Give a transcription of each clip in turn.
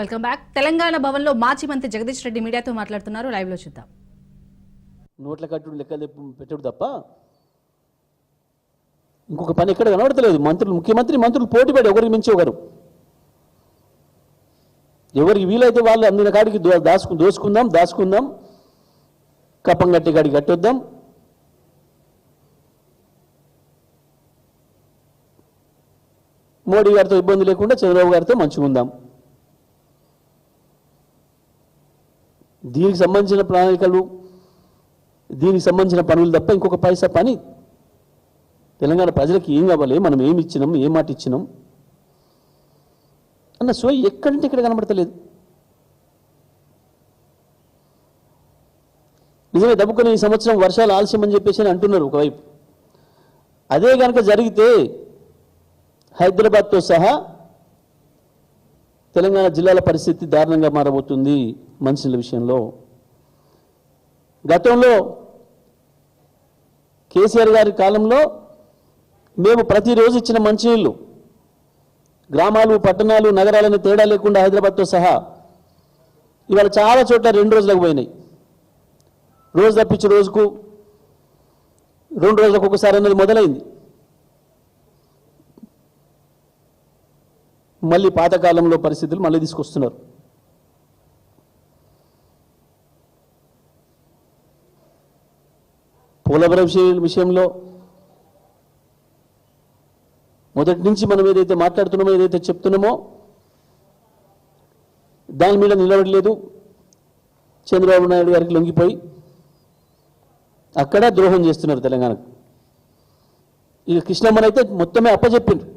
Welcome back. Telangana భవన్లో మాజీ మంత్రి జగదీష్ రెడ్డి మీడియాతో మాట్లాడుతున్నారు. లైవ్ లో చూద్దాం. నోట్ల కట్టుడు లెక్కలు పెట్టుడు తప్ప ఇంకొక పని ఎక్కడ కనబడతలేదు. మంత్రులు, ముఖ్యమంత్రి మంత్రులు పోటీ పడి ఒకరికి మించి ఒకరు, ఎవరికి వీలైతే వాళ్ళు అందిన కాడికి దోసుకుందాం, కప్పం కట్టి కాడికి కట్టొద్దాం. మోడీ గారితో ఇబ్బంది లేకుండా చంద్రబాబు గారితో మంచిగా ఉందాం. దీనికి సంబంధించిన ప్రణాళికలు, దీనికి సంబంధించిన పనులు తప్ప ఇంకొక పైసా పని తెలంగాణ ప్రజలకు ఏం కావాలి, మనం ఏమి ఇచ్చినాం, ఏ మాట ఇచ్చినాం అన్న సోయి ఎక్కడంటే ఇక్కడ కనబడతలేదు. నిజమే దబ్బుకొని ఈ సంవత్సరం వర్షాలు ఆలస్యం అని చెప్పేసి అంటున్నారు ఒకవైపు. అదే కనుక జరిగితే హైదరాబాద్తో సహా తెలంగాణ జిల్లాల పరిస్థితి దారుణంగా మారబోతుంది మంచినీళ్ళ విషయంలో. గతంలో కేసీఆర్ గారి కాలంలో మేము ప్రతిరోజు ఇచ్చిన మంచినీళ్ళు గ్రామాలు, పట్టణాలు, నగరాలను తేడా లేకుండా హైదరాబాద్తో సహా ఇవాళ చాలా చోట్ల 2 రోజులకు పోయినాయి. రోజు తప్పించి రోజుకు 2 రోజులకు ఒకసారి అన్నది మొదలైంది. మళ్ళీ పాతకాలంలో పరిస్థితులు మళ్ళీ తీసుకొస్తున్నారు. పోలవరం విషయంలో మొదటి నుంచి మనం ఏదైతే మాట్లాడుతున్నామో, ఏదైతే చెప్తున్నామో దాని మీద నిలబడలేదు. చంద్రబాబు నాయుడు గారికి లొంగిపోయి అక్కడ ద్రోహం చేస్తున్నారు తెలంగాణకు. ఇక కృష్ణమ్మనైతే మొత్తమే అప్పచెప్పిండ్రు.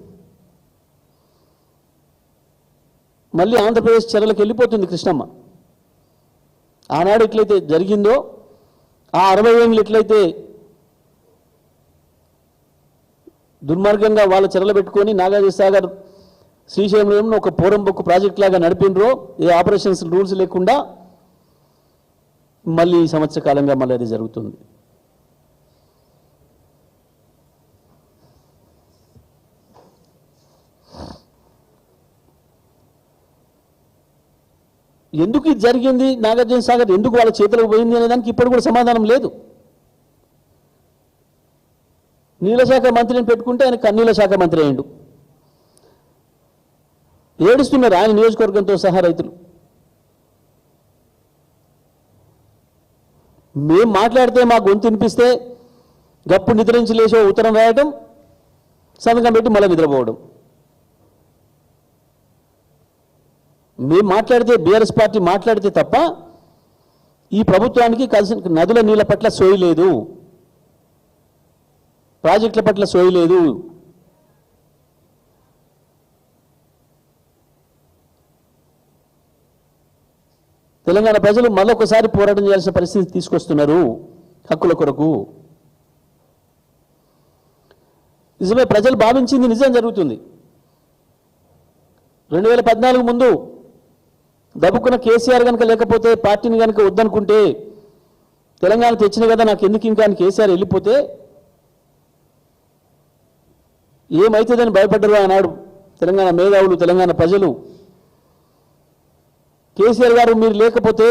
మళ్ళీ ఆంధ్రప్రదేశ్ చెరలకు వెళ్ళిపోతుంది కృష్ణమ్మ. ఆనాడు ఎట్లయితే జరిగిందో, ఆ 60 ఏళ్ళు ఎట్లయితే దుర్మార్గంగా వాళ్ళ చెరలు పెట్టుకొని నాగార్జున సాగర్, శ్రీశైలంలో ఒక పోరంబొక్కు ప్రాజెక్ట్ లాగా నడిపినరో, ఏ ఆపరేషన్స్ రూల్స్ లేకుండా, మళ్ళీ ఈ సంవత్సర కాలంగా మళ్ళీ అది జరుగుతుంది. ఎందుకు ఇది జరిగింది, నాగార్జున సాగర్ ఎందుకు వాళ్ళ చేతులకు పోయింది అనే దానికి ఇప్పుడు కూడా సమాధానం లేదు. నీళ్ళ శాఖ మంత్రిని పెట్టుకుంటే ఆయన కన్నీళ్ళ శాఖ మంత్రి అయ్యిండు. ఏడుస్తున్నారు ఆయన నియోజకవర్గంతో సహా రైతులు. మేం మాట్లాడితే మా గొంతు వినిపిస్తే గప్పు నిద్రించి లేచో ఉత్తరం రాయటం, సంతకం పెట్టి మళ్ళీ నిద్రపోవడం. మేము మాట్లాడితే, బీఆర్ఎస్ పార్టీ మాట్లాడితే తప్ప ఈ ప్రభుత్వానికి కలిసిన నదుల నీళ్ళ పట్ల సోయి లేదు, ప్రాజెక్టుల పట్ల సోయి లేదు. తెలంగాణ ప్రజలు మళ్ళొకసారి పోరాటం చేయాల్సిన పరిస్థితి తీసుకొస్తున్నారు హక్కుల కొరకు. నిజమే, ప్రజలు భావించింది నిజం జరుగుతుంది. 2014 ముందు దబ్బుకున్న కేసీఆర్ కనుక లేకపోతే, పార్టీని కనుక వద్దనుకుంటే, తెలంగాణ తెచ్చిన కదా నాకు ఎందుకు ఇంకా అని కేసీఆర్ వెళ్ళిపోతే ఏమవుతుందని భయపడ్డరు ఆనాడు తెలంగాణ మేధావులు, తెలంగాణ ప్రజలు. కేసీఆర్ గారు మీరు లేకపోతే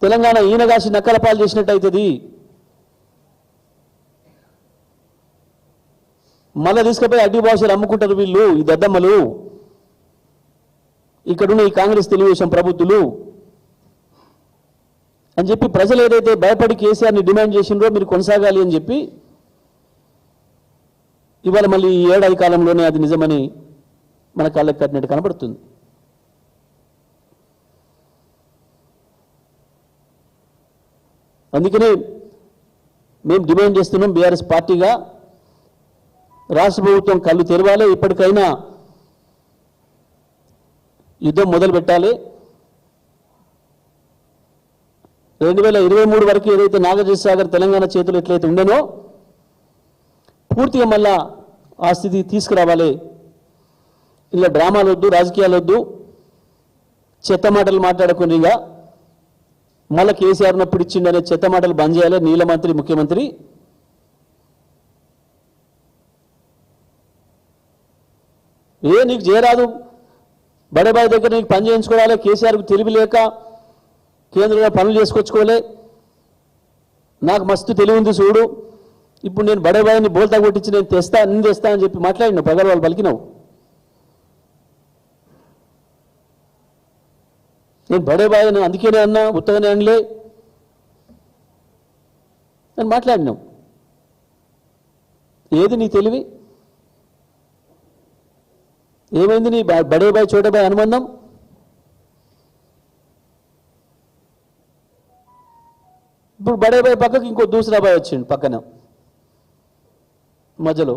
తెలంగాణ ఈనగాసి నక్కల పాలు చేసినట్టు అవుతుంది, మళ్ళీ తీసుకుపోయి అడ్డి భాషలు అమ్ముకుంటారు వీళ్ళు, ఈ దద్దమ్మలు, ఇక్కడున్న ఈ కాంగ్రెస్ తెలుగుదేశం ప్రభుత్వాలు అని చెప్పి ప్రజలు ఏదైతే భయపడి కేసీఆర్ని డిమాండ్ చేసిండ్రో మీరు కొనసాగాలి అని చెప్పి, ఇవాళ మళ్ళీ ఈ ఏడాది కాలంలోనే అది నిజమని మన కళ్ళకి కట్టినట్టు కనబడుతుంది. అందుకనే మేము డిమాండ్ చేస్తున్నాం, బీఆర్ఎస్ పార్టీగా రాష్ట్ర ప్రభుత్వం కళ్ళు తెరవాలి, ఇప్పటికైనా యుద్ధం మొదలు పెట్టాలి. 2023 వరకు ఏదైతే నాగార్జున సాగర్ తెలంగాణ చేతులు ఎట్లయితే ఉండేనో పూర్తిగా మళ్ళా ఆ స్థితి తీసుకురావాలి. ఇలా డ్రామాలు వద్దు, రాజకీయాలు వద్దు, చెత్త మాటలు మాట్లాడకుండా మళ్ళీ కేసీఆర్ ఉన్నప్పుడు ఇచ్చిండనే చెత్త మాటలు బంద్ చేయాలి. నీళ్ళ మంత్రి, ముఖ్యమంత్రి నీకు చేయరాదు, బడేబాయి దగ్గర నీకు పని చేయించుకోవాలి, కేసీఆర్కు తెలివి లేక కేంద్రంలో పనులు చేసుకొచ్చుకోలే, నాకు మస్తు తెలివి ఉంది చూడు, ఇప్పుడు నేను బడేబాయిని బోల్తా కొట్టించి నేను తెస్తా అని చెప్పి మాట్లాడినావు, ప్రజలు వాళ్ళు పలికినావు. నేను బడేబాయిని అందుకేనే అన్నా, ఉత్తగానే అనలే అని మాట్లాడినావు. ఏది నీ తెలివి? ఏమైంది నీ బడేబాయి చోటబాయి అనుబంధం? ఇప్పుడు బడేబాయి పక్కకి ఇంకో దూసరాబాయి వచ్చిండు పక్కన మధ్యలో.